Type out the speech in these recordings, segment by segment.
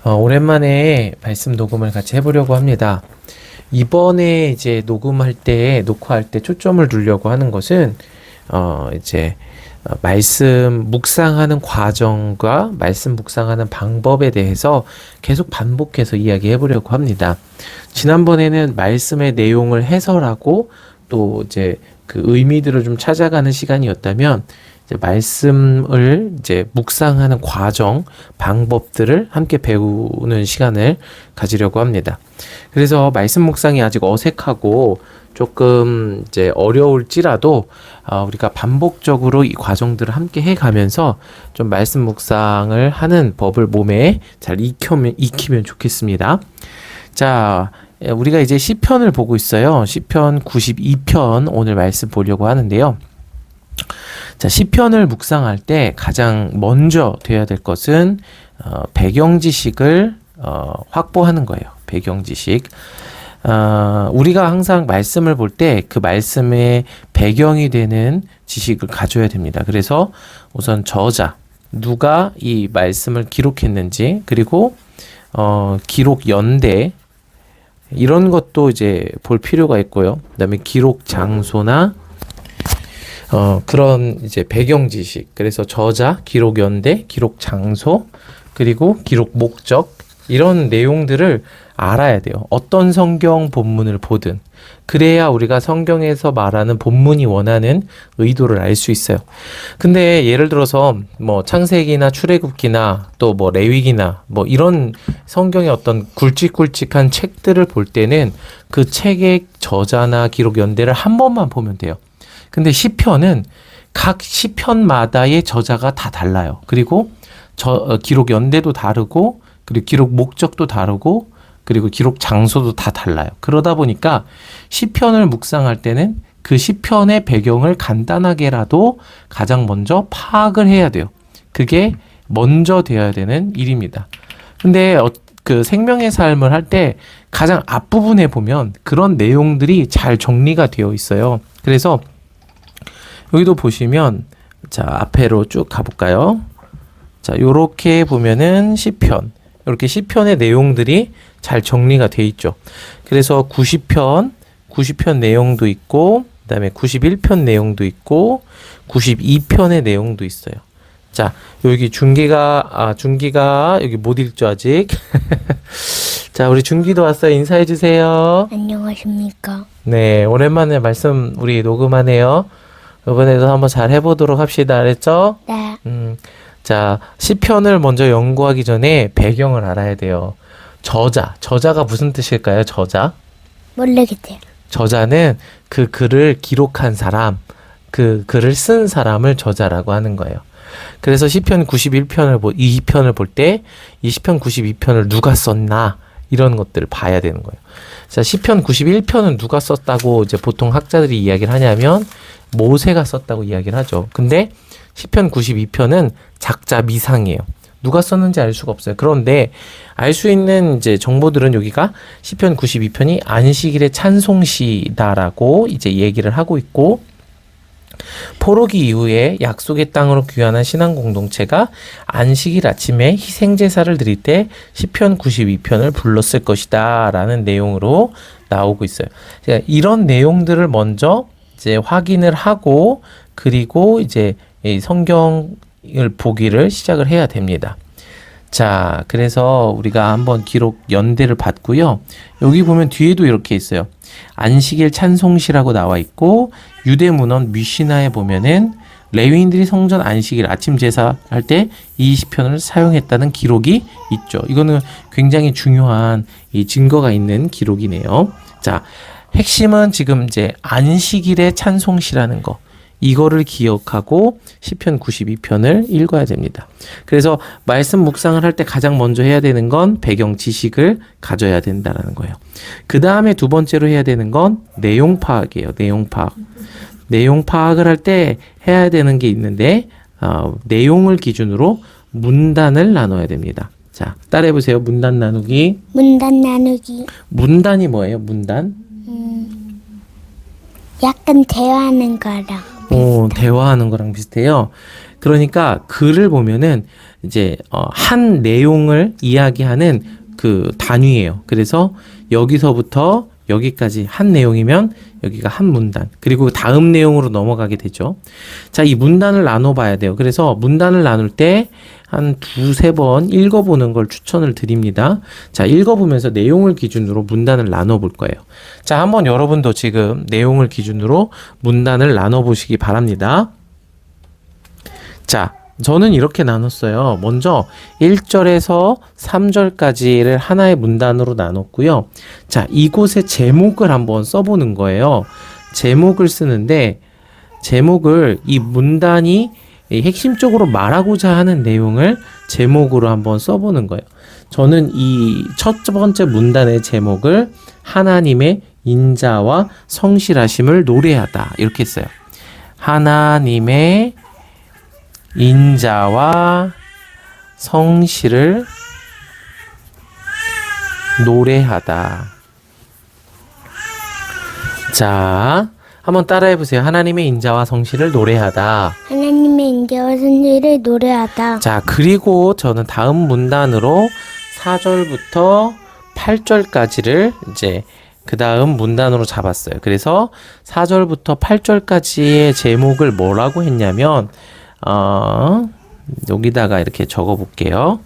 오랜만에 말씀 녹음을 같이 해보려고 합니다. 이번에 이제 녹음할 때, 녹화할 때 초점을 두려고 하는 것은, 말씀 묵상하는 과정과 말씀 묵상하는 방법에 대해서 계속 반복해서 이야기해 보려고 합니다. 지난번에는 말씀의 내용을 해설하고 또 이제 그 의미들을 좀 찾아가는 시간이었다면, 이제 말씀을 이제 묵상하는 과정, 방법들을 함께 배우는 시간을 가지려고 합니다. 그래서 말씀 묵상이 아직 어색하고 조금 이제 어려울지라도 우리가 반복적으로 이 과정들을 함께 해가면서 좀 말씀 묵상을 하는 법을 몸에 잘 익히면 좋겠습니다. 자, 우리가 이제 시편을 보고 있어요. 시편 92편 오늘 말씀 보려고 하는데요. 자, 시편을 묵상할 때 가장 먼저 돼야 될 것은 배경 지식을 확보하는 거예요. 배경 지식. 우리가 항상 말씀을 볼 때 그 말씀의 배경이 되는 지식을 가져야 됩니다. 그래서 우선 저자, 누가 이 말씀을 기록했는지, 그리고 기록 연대, 이런 것도 이제 볼 필요가 있고요. 그다음에 기록 장소나 그런 이제 배경 지식, 그래서 저자, 기록 연대, 기록 장소, 그리고 기록 목적, 이런 내용들을 알아야 돼요. 어떤 성경 본문을 보든 그래야 우리가 성경에서 말하는 본문이 원하는 의도를 알 수 있어요. 근데 예를 들어서 뭐 창세기나 출애굽기나 또 뭐 레위기나 뭐 이런 성경의 어떤 굵직굵직한 책들을 볼 때는 그 책의 저자나 기록 연대를 한 번만 보면 돼요. 근데 시편은 각 시편마다의 저자가 다 달라요. 그리고 기록 연대도 다르고, 그리고 기록 목적도 다르고, 그리고 기록 장소도 다 달라요. 그러다 보니까 시편을 묵상할 때는 그 시편의 배경을 간단하게라도 가장 먼저 파악을 해야 돼요. 그게 먼저 되어야 되는 일입니다. 근데 그 생명의 삶을 할 때 가장 앞부분에 보면 그런 내용들이 잘 정리가 되어 있어요. 그래서 여기도 보시면, 자, 앞에로 쭉 가볼까요? 자, 요렇게 보면은 시편, 이렇게 시편의 내용들이 잘 정리가 돼 있죠. 그래서 90편 내용도 있고, 그 다음에 91편 내용도 있고, 92편의 내용도 있어요. 자, 여기 준기가 여기 못 읽죠, 아직. 자, 우리 준기도 왔어요. 인사해 주세요. 안녕하십니까? 네, 오랜만에 말씀 우리 녹음하네요. 이번에도 한번 잘 해보도록 합시다. 알았죠? 네. 자, 시편을 먼저 연구하기 전에 배경을 알아야 돼요. 저자가 무슨 뜻일까요? 저자? 모르겠어요. 저자는 그 글을 기록한 사람, 그 글을 쓴 사람을 저자라고 하는 거예요. 그래서 시편 91편을 2편을 볼 때 이 시편 92편을 누가 썼나, 이런 것들을 봐야 되는 거예요. 자, 시편 91편은 누가 썼다고 이제 보통 학자들이 이야기를 하냐면 모세가 썼다고 이야기를 하죠. 근데 시편 92편은 작자 미상이에요. 누가 썼는지 알 수가 없어요. 그런데 알 수 있는 이제 정보들은 여기가 시편 92편이 안식일의 찬송시다라고 이제 얘기를 하고 있고, 포로기 이후에 약속의 땅으로 귀환한 신앙 공동체가 안식일 아침에 희생제사를 드릴 때 시편 92편을 불렀을 것이다 라는 내용으로 나오고 있어요. 이런 내용들을 먼저 이제 확인을 하고, 그리고 이제 이 성경을 보기를 시작을 해야 됩니다. 자, 그래서 우리가 한번 기록 연대를 봤고요. 여기 보면 뒤에도 이렇게 있어요. 안식일 찬송시라고 나와 있고, 유대 문헌 미시나에 보면은 레위인들이 성전 안식일 아침 제사할 때 이 시편을 사용했다는 기록이 있죠. 이거는 굉장히 중요한 이 증거가 있는 기록이네요. 자, 핵심은 지금 이제 안식일의 찬송시라는 거, 이거를 기억하고 시편 92편을 읽어야 됩니다. 그래서 말씀 묵상을 할 때 가장 먼저 해야 되는 건 배경 지식을 가져야 된다는 거예요. 그 다음에 두 번째로 해야 되는 건 내용 파악이에요. 내용 파악을 할 때 해야 되는 게 있는데, 내용을 기준으로 문단을 나눠야 됩니다. 자, 따라해 보세요. 문단 나누기. 문단 나누기. 문단이 뭐예요? 문단? 약간 대화하는 거랑. 대화하는 거랑 비슷해요. 그러니까 글을 보면은 이제 한 내용을 이야기하는 그 단위예요. 그래서 여기서부터 여기까지 한 내용이면 여기가 한 문단. 그리고 다음 내용으로 넘어가게 되죠. 자, 이 문단을 나눠봐야 돼요. 그래서 문단을 나눌 때 한 두세 번 읽어보는 걸 추천을 드립니다. 자, 읽어보면서 내용을 기준으로 문단을 나눠볼 거예요. 자, 한번 여러분도 지금 내용을 기준으로 문단을 나눠보시기 바랍니다. 자, 저는 이렇게 나눴어요. 먼저 1절에서 3절까지를 하나의 문단으로 나눴고요. 자, 이곳에 제목을 한번 써보는 거예요. 제목을 쓰는데 제목을 이 문단이 핵심적으로 말하고자 하는 내용을 제목으로 한번 써보는 거예요. 저는 이 첫 번째 문단의 제목을 하나님의 인자와 성실하심을 노래하다 이렇게 했어요. 하나님의 인자와 성실을 노래하다. 자, 한번 따라해 보세요. 하나님의 인자와 성실을 노래하다. 하나님의 인자와 선지를 노래하다. 자, 그리고 저는 다음 문단으로 4절부터 8절까지를 이제 그 다음 문단으로 잡았어요. 그래서 4절부터 8절까지의 제목을 뭐라고 했냐면 여기다가 이렇게 적어 볼게요.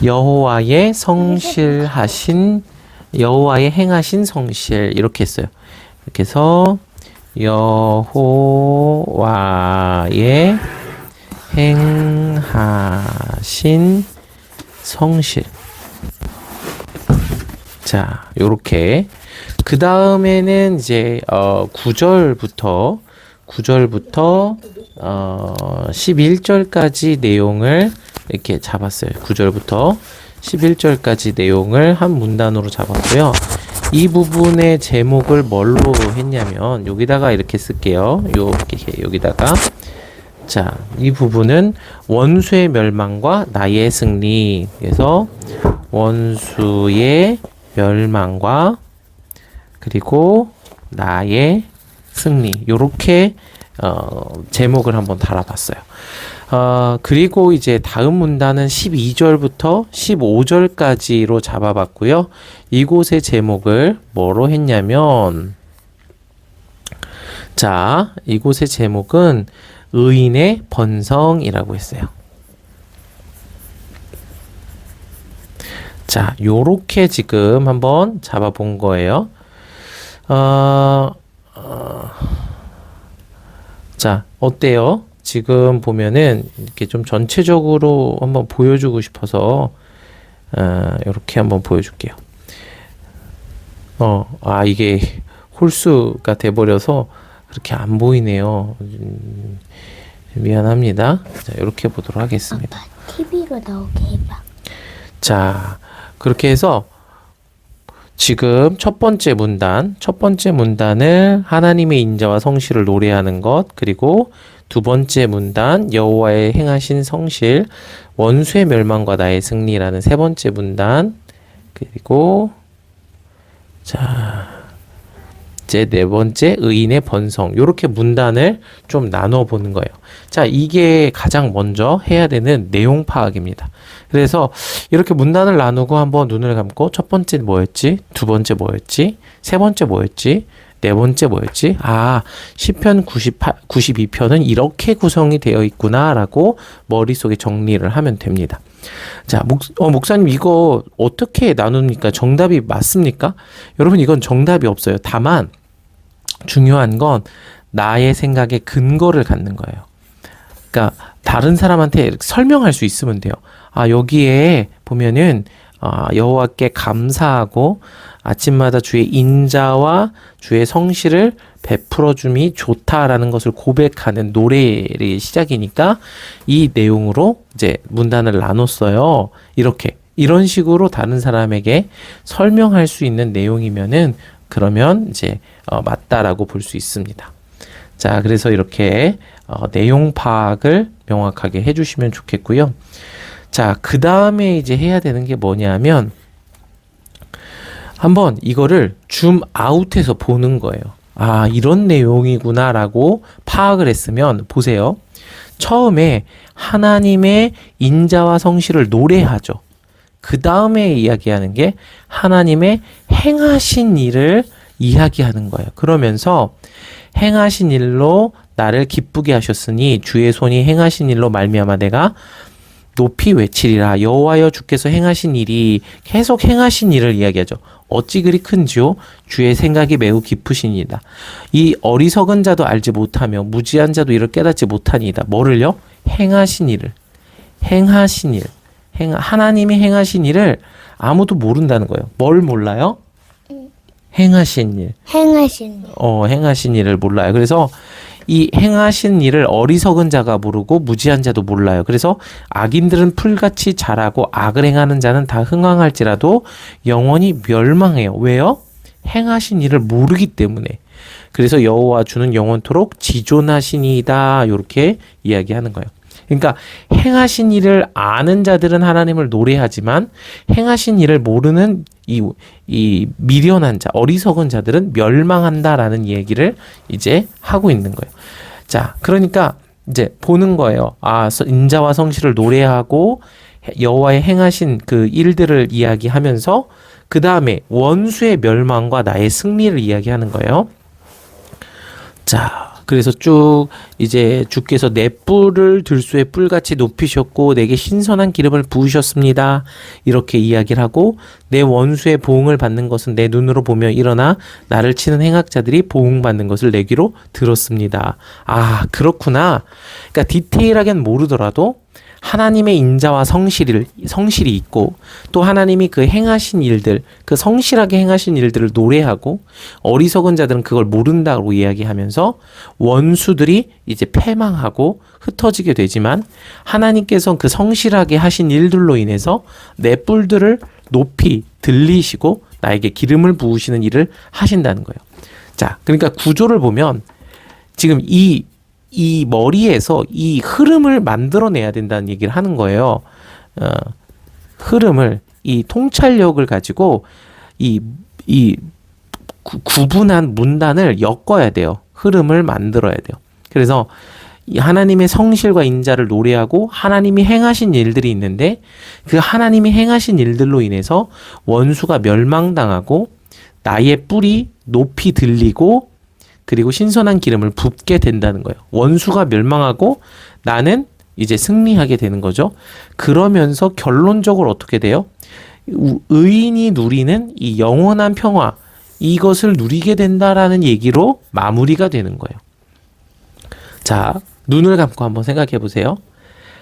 여호와의 성실하신 여호와의 행하신 성실 이렇게 했어요. 이렇게 해서 여호와의 행하신 성실. 자, 요렇게 그 다음에는 이제 9절부터 11절까지 내용을 이렇게 잡았어요. 9절부터 11절까지 내용을 한 문단으로 잡았고요. 이 부분의 제목을 뭘로 했냐면 여기다가 이렇게 쓸게요. 여기다가 자, 이 부분은 원수의 멸망과 나의 승리. 그래서 원수의 멸망과 그리고 나의 승리. 요렇게 제목을 한번 달아봤어요. 그리고 이제 다음 문단은 12절부터 15절까지로 잡아봤고요. 이곳의 제목을 뭐로 했냐면 자, 이곳의 제목은 의인의 번성이라고 했어요. 자, 요렇게 지금 한번 잡아본 거예요. 자, 어때요? 지금 보면은 이렇게 좀 전체적으로 한번 보여주고 싶어서 이렇게 한번 보여줄게요. 이게 홀수가 돼버려서 그렇게 안 보이네요. 미안합니다. 자, 이렇게 보도록 하겠습니다. 아빠, TV로 나오게 해봐. 자, 그렇게 해서 지금 첫 번째 문단을 하나님의 인자와 성실을 노래하는 것, 그리고 두 번째 문단 여호와의 행하신 성실, 원수의 멸망과 나의 승리라는 세 번째 문단, 그리고 자, 이제 네 번째 의인의 번성. 요렇게 문단을 좀 나눠 보는 거예요. 자, 이게 가장 먼저 해야 되는 내용 파악입니다. 그래서 이렇게 문단을 나누고 한번 눈을 감고 첫 번째 뭐였지? 두 번째 뭐였지? 세 번째 뭐였지? 네 번째 뭐였지? 시편 92편은 이렇게 구성이 되어 있구나라고 머릿속에 정리를 하면 됩니다. 자, 목사님 이거 어떻게 나눕니까? 정답이 맞습니까? 여러분, 이건 정답이 없어요. 다만 중요한 건 나의 생각에 근거를 갖는 거예요. 그러니까 다른 사람한테 설명할 수 있으면 돼요. 여기에 보면은 여호와께 감사하고 아침마다 주의 인자와 주의 성실을 베풀어 줌이 좋다라는 것을 고백하는 노래의 시작이니까 이 내용으로 이제 문단을 나눴어요. 이런 식으로 다른 사람에게 설명할 수 있는 내용이면은 그러면 이제 맞다라고 볼 수 있습니다. 자, 그래서 이렇게 내용 파악을 명확하게 해주시면 좋겠고요. 자, 그 다음에 이제 해야 되는 게 뭐냐면 한번 이거를 줌 아웃해서 보는 거예요. 아, 이런 내용이구나라고 파악을 했으면 보세요. 처음에 하나님의 인자와 성실을 노래하죠. 그 다음에 이야기하는 게 하나님의 행하신 일을 이야기하는 거예요. 그러면서 행하신 일로 나를 기쁘게 하셨으니 주의 손이 행하신 일로 말미암아 내가 높이 외치리라. 여호와여 주께서 행하신 일이 계속 행하신 일을 이야기하죠. 어찌 그리 큰지요? 주의 생각이 매우 깊으시니이다. 이 어리석은 자도 알지 못하며 무지한 자도 이를 깨닫지 못하니이다. 뭐를요? 행하신 일을. 행하신 일. 하나님이 행하신 일을 아무도 모른다는 거예요. 뭘 몰라요? 행하신 일. 행하신 일. 행하신 일을 몰라요. 그래서 이 행하신 일을 어리석은 자가 모르고 무지한 자도 몰라요. 그래서 악인들은 풀같이 자라고 악을 행하는 자는 다 흥황할지라도 영원히 멸망해요. 왜요? 행하신 일을 모르기 때문에. 그래서 여호와 주는 영원토록 지존하시니이다. 이렇게 이야기하는 거예요. 그러니까 행하신 일을 아는 자들은 하나님을 노래하지만 행하신 일을 모르는 이 미련한 자, 어리석은 자들은 멸망한다라는 얘기를 이제 하고 있는 거예요. 자, 그러니까 이제 보는 거예요. 아, 인자와 성실을 노래하고 여호와의 행하신 그 일들을 이야기하면서 그 다음에 원수의 멸망과 나의 승리를 이야기하는 거예요. 자, 그래서 쭉 이제 주께서 내 뿔을 들소의 뿔같이 높이셨고 내게 신선한 기름을 부으셨습니다. 이렇게 이야기를 하고 내 원수의 보응을 받는 것은 내 눈으로 보며 일어나 나를 치는 행악자들이 보응받는 것을 내 귀로 들었습니다. 아, 그렇구나. 그러니까 디테일하게는 모르더라도 하나님의 인자와 성실이 있고 또 하나님이 그 행하신 일들, 그 성실하게 행하신 일들을 노래하고 어리석은 자들은 그걸 모른다고 이야기하면서 원수들이 이제 패망하고 흩어지게 되지만 하나님께서 그 성실하게 하신 일들로 인해서 내 뿔들을 높이 들리시고 나에게 기름을 부으시는 일을 하신다는 거예요. 자, 그러니까 구조를 보면 지금 이 머리에서 이 흐름을 만들어내야 된다는 얘기를 하는 거예요. 흐름을, 이 통찰력을 가지고 구분한 문단을 엮어야 돼요. 흐름을 만들어야 돼요. 그래서 이 하나님의 성실과 인자를 노래하고 하나님이 행하신 일들이 있는데 그 하나님이 행하신 일들로 인해서 원수가 멸망당하고 나의 뿔이 높이 들리고 그리고 신선한 기름을 붓게 된다는 거예요. 원수가 멸망하고 나는 이제 승리하게 되는 거죠. 그러면서 결론적으로 어떻게 돼요? 의인이 누리는 이 영원한 평화, 이것을 누리게 된다라는 얘기로 마무리가 되는 거예요. 자, 눈을 감고 한번 생각해 보세요.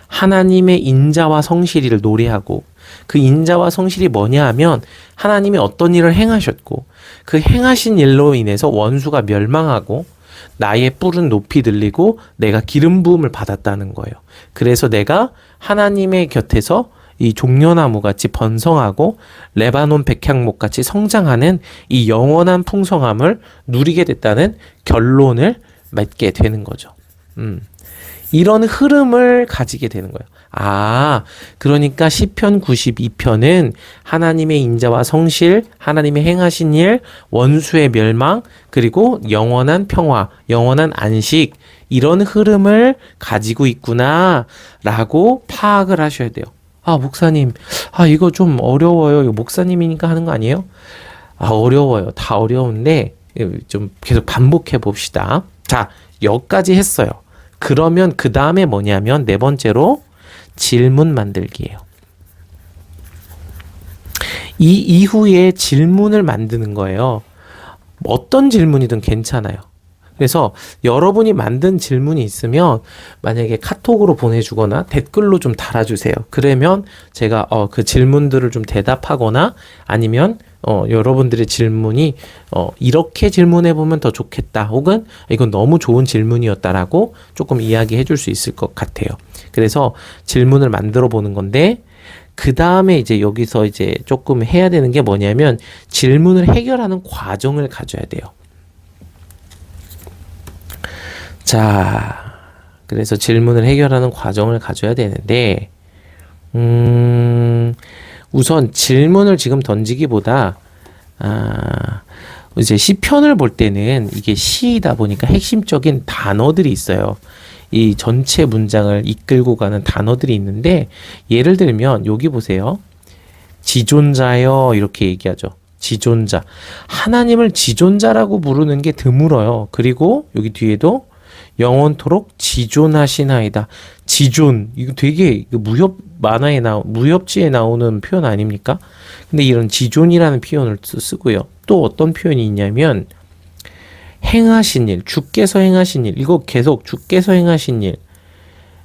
하나님의 인자와 성실을 노래하고 그 인자와 성실이 뭐냐 하면 하나님이 어떤 일을 행하셨고 그 행하신 일로 인해서 원수가 멸망하고 나의 뿔은 높이 들리고 내가 기름 부음을 받았다는 거예요. 그래서 내가 하나님의 곁에서 이 종려나무 같이 번성하고 레바논 백향목 같이 성장하는 이 영원한 풍성함을 누리게 됐다는 결론을 맺게 되는 거죠. 이런 흐름을 가지게 되는 거예요. 아, 그러니까 시편 92편은 하나님의 인자와 성실, 하나님의 행하신 일, 원수의 멸망, 그리고 영원한 평화, 영원한 안식, 이런 흐름을 가지고 있구나 라고 파악을 하셔야 돼요. 아, 목사님, 이거 좀 어려워요. 이거 목사님이니까 하는 거 아니에요? 어려워요. 다 어려운데 좀 계속 반복해 봅시다. 자, 여기까지 했어요. 그러면 그 다음에 뭐냐면 네 번째로 질문 만들기예요. 이 이후에 질문을 만드는 거예요. 어떤 질문이든 괜찮아요. 그래서 여러분이 만든 질문이 있으면 만약에 카톡으로 보내주거나 댓글로 좀 달아주세요. 그러면 제가 그 질문들을 좀 대답하거나 아니면 여러분들의 질문이 이렇게 질문해보면 더 좋겠다 혹은 이건 너무 좋은 질문이었다라고 조금 이야기해 줄 수 있을 것 같아요. 그래서 질문을 만들어 보는 건데 그 다음에 이제 여기서 이제 조금 해야 되는 게 뭐냐면 질문을 해결하는 과정을 가져야 돼요. 자, 그래서 질문을 해결하는 과정을 가져야 되는데 우선 질문을 지금 던지기보다 이제 시편을 볼 때는 이게 시이다 보니까 핵심적인 단어들이 있어요. 이 전체 문장을 이끌고 가는 단어들이 있는데 예를 들면 여기 보세요. 지존자여 이렇게 얘기하죠. 지존자. 하나님을 지존자라고 부르는 게 드물어요. 그리고 여기 뒤에도 영원토록 지존하시나이다. 지존. 이거 되게 무협 만화에 무협지에 나오는 표현 아닙니까? 근데 이런 지존이라는 표현을 쓰고요. 또 어떤 표현이 있냐면 행하신 일, 주께서 행하신 일. 이거 계속 주께서 행하신 일.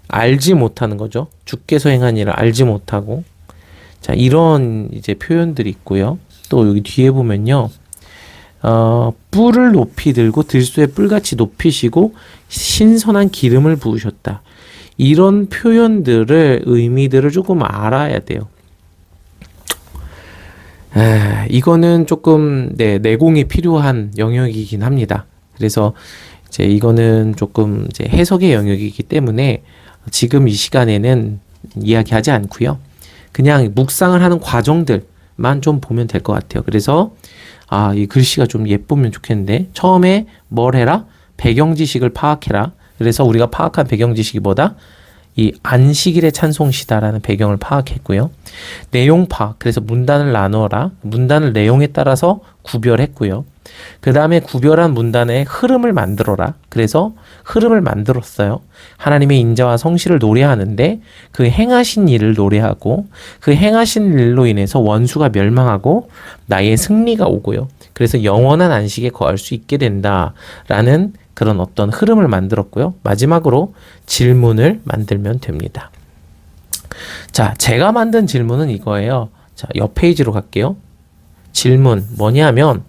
알지 못하는 거죠. 주께서 행한 일을 알지 못하고. 자, 이런 이제 표현들이 있고요. 또 여기 뒤에 보면요. 뿔을 높이 들고 들소에 뿔같이 높이시고 신선한 기름을 부으셨다. 이런 표현들을 의미들을 조금 알아야 돼요. 이거는 조금 내공이 필요한 영역이긴 합니다. 그래서 이제 이거는 조금 이제 해석의 영역이기 때문에 지금 이 시간에는 이야기하지 않고요. 그냥 묵상을 하는 과정들만 좀 보면 될 것 같아요. 그래서 이 글씨가 좀 예쁘면 좋겠는데 처음에 뭘 해라? 배경 지식을 파악해라. 그래서 우리가 파악한 배경 지식이 뭐다? 이 안식일의 찬송시다라는 배경을 파악했고요. 내용 파악. 그래서 문단을 나누어라. 문단을 내용에 따라서 구별했고요. 그 다음에 구별한 문단의 흐름을 만들어라. 그래서 흐름을 만들었어요. 하나님의 인자와 성실을 노래하는데 그 행하신 일을 노래하고 그 행하신 일로 인해서 원수가 멸망하고 나의 승리가 오고요. 그래서 영원한 안식에 거할 수 있게 된다라는 그런 어떤 흐름을 만들었고요. 마지막으로 질문을 만들면 됩니다. 자, 제가 만든 질문은 이거예요. 자, 옆 페이지로 갈게요. 질문 뭐냐면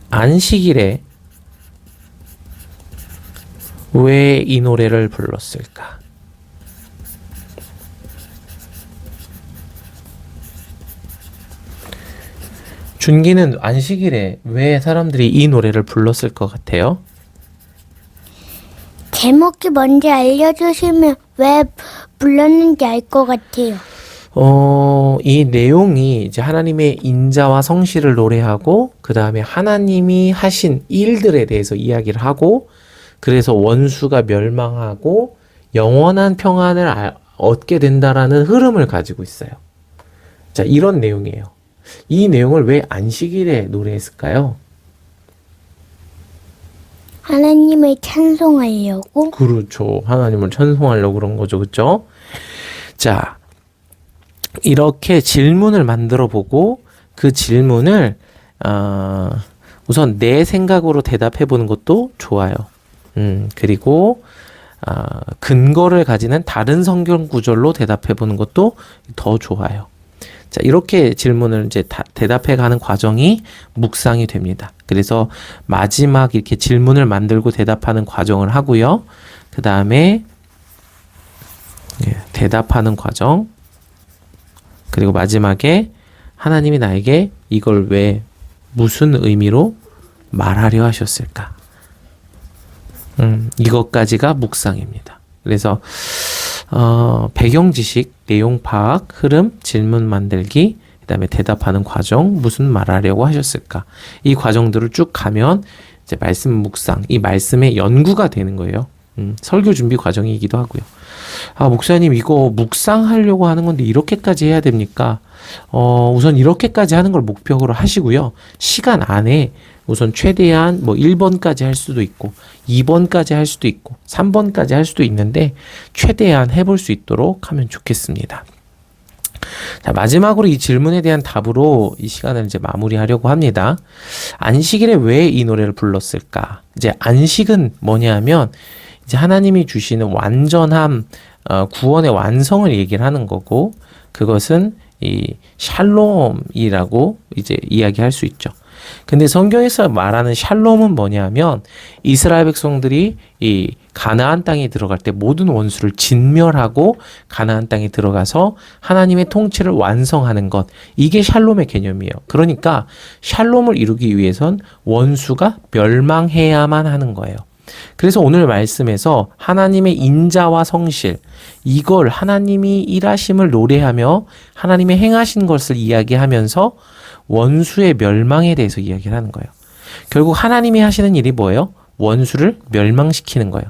안식일에 왜 이 노래를 불렀을까? 준기는 안식일에 왜 사람들이 이 노래를 불렀을 것 같아요? 제목이 뭔지 알려주시면 왜 불렀는지 알 것 같아요. 이 내용이 이제 하나님의 인자와 성실을 노래하고 그 다음에 하나님이 하신 일들에 대해서 이야기를 하고 그래서 원수가 멸망하고 영원한 평안을 얻게 된다라는 흐름을 가지고 있어요. 자, 이런 내용이에요. 이 내용을 왜 안식일에 노래했을까요? 하나님을 찬송하려고? 그렇죠. 하나님을 찬송하려고 그런 거죠. 그렇죠? 자, 이렇게 질문을 만들어 보고 그 질문을 우선 내 생각으로 대답해 보는 것도 좋아요. 그리고 근거를 가지는 다른 성경 구절로 대답해 보는 것도 더 좋아요. 자, 이렇게 질문을 이제 대답해 가는 과정이 묵상이 됩니다. 그래서 마지막 이렇게 질문을 만들고 대답하는 과정을 하고요. 그 다음에 대답하는 과정, 그리고 마지막에 하나님이 나에게 이걸 왜 무슨 의미로 말하려 하셨을까? 이것까지가 묵상입니다. 그래서 배경 지식, 내용 파악, 흐름, 질문 만들기, 그 다음에 대답하는 과정, 무슨 말하려고 하셨을까? 이 과정들을 쭉 가면 이제 말씀 묵상, 이 말씀의 연구가 되는 거예요. 설교 준비 과정이기도 하고요. 목사님 이거 묵상하려고 하는 건데 이렇게까지 해야 됩니까? 우선 이렇게까지 하는 걸 목표로 하시고요. 시간 안에 우선 최대한 1번까지 할 수도 있고 2번까지 할 수도 있고 3번까지 할 수도 있는데 최대한 해볼 수 있도록 하면 좋겠습니다. 자, 마지막으로 이 질문에 대한 답으로 이 시간을 이제 마무리하려고 합니다. 안식일에 왜 이 노래를 불렀을까? 이제 안식은 뭐냐면 이제 하나님이 주시는 완전함, 구원의 완성을 얘기를 하는 거고 그것은 이 샬롬이라고 이제 이야기할 수 있죠. 근데 성경에서 말하는 샬롬은 뭐냐면 이스라엘 백성들이 이 가나안 땅에 들어갈 때 모든 원수를 진멸하고 가나안 땅에 들어가서 하나님의 통치를 완성하는 것, 이게 샬롬의 개념이에요. 그러니까 샬롬을 이루기 위해선 원수가 멸망해야만 하는 거예요. 그래서 오늘 말씀에서 하나님의 인자와 성실, 이걸 하나님이 일하심을 노래하며 하나님의 행하신 것을 이야기하면서 원수의 멸망에 대해서 이야기를 하는 거예요. 결국 하나님이 하시는 일이 뭐예요? 원수를 멸망시키는 거예요.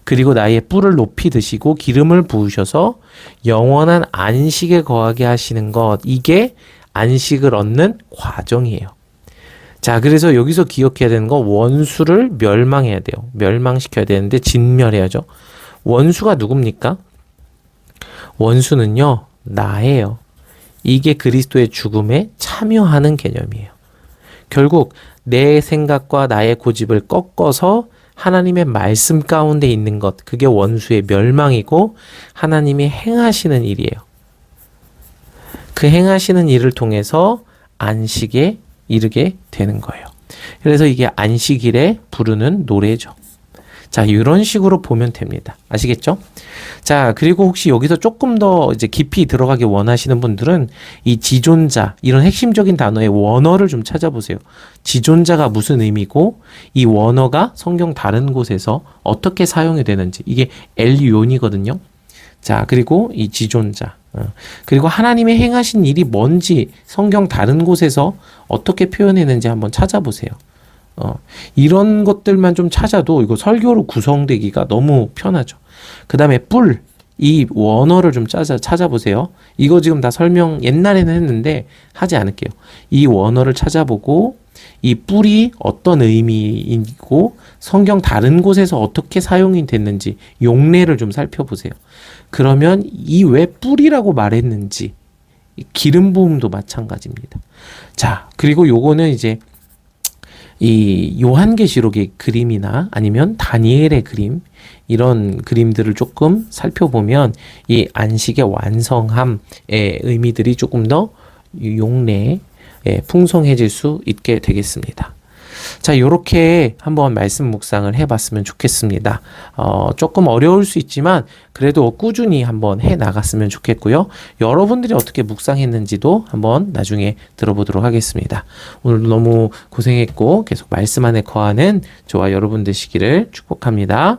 그리고 나의 뿔을 높이 드시고 기름을 부으셔서 영원한 안식에 거하게 하시는 것, 이게 안식을 얻는 과정이에요. 자, 그래서 여기서 기억해야 되는 건 원수를 멸망해야 돼요. 멸망시켜야 되는데 진멸해야죠. 원수가 누굽니까? 원수는요, 나예요. 이게 그리스도의 죽음에 참여하는 개념이에요. 결국 내 생각과 나의 고집을 꺾어서 하나님의 말씀 가운데 있는 것, 그게 원수의 멸망이고 하나님이 행하시는 일이에요. 그 행하시는 일을 통해서 안식에 이르게 되는 거예요. 그래서 이게 안식일에 부르는 노래죠. 자, 이런 식으로 보면 됩니다. 아시겠죠? 자, 그리고 혹시 여기서 조금 더 이제 깊이 들어가기 원하시는 분들은 이 지존자, 이런 핵심적인 단어의 원어를 좀 찾아보세요. 지존자가 무슨 의미고 이 원어가 성경 다른 곳에서 어떻게 사용이 되는지, 이게 엘리온이거든요. 자, 그리고 이 지존자, 그리고 하나님의 행하신 일이 뭔지 성경 다른 곳에서 어떻게 표현했는지 한번 찾아보세요. 이런 것들만 좀 찾아도 이거 설교로 구성되기가 너무 편하죠. 그 다음에 뿔, 이 원어를 좀 찾아보세요. 이거 지금 다 설명 옛날에는 했는데 하지 않을게요. 이 원어를 찾아보고 이 뿔이 어떤 의미이고 성경 다른 곳에서 어떻게 사용이 됐는지 용례를 좀 살펴보세요. 그러면 이 왜 뿔이라고 말했는지, 기름 부음도 마찬가지입니다. 자, 그리고 요거는 이제 이 요한계시록의 그림이나 아니면 다니엘의 그림, 이런 그림들을 조금 살펴보면 이 안식의 완성함의 의미들이 조금 더 용례에 풍성해질 수 있게 되겠습니다. 자, 요렇게 한번 말씀 묵상을 해봤으면 좋겠습니다. 조금 어려울 수 있지만 그래도 꾸준히 한번 해 나갔으면 좋겠고요. 여러분들이 어떻게 묵상했는지도 한번 나중에 들어보도록 하겠습니다. 오늘 너무 고생했고 계속 말씀 안에 거하는 저와 여러분 되시기를 축복합니다.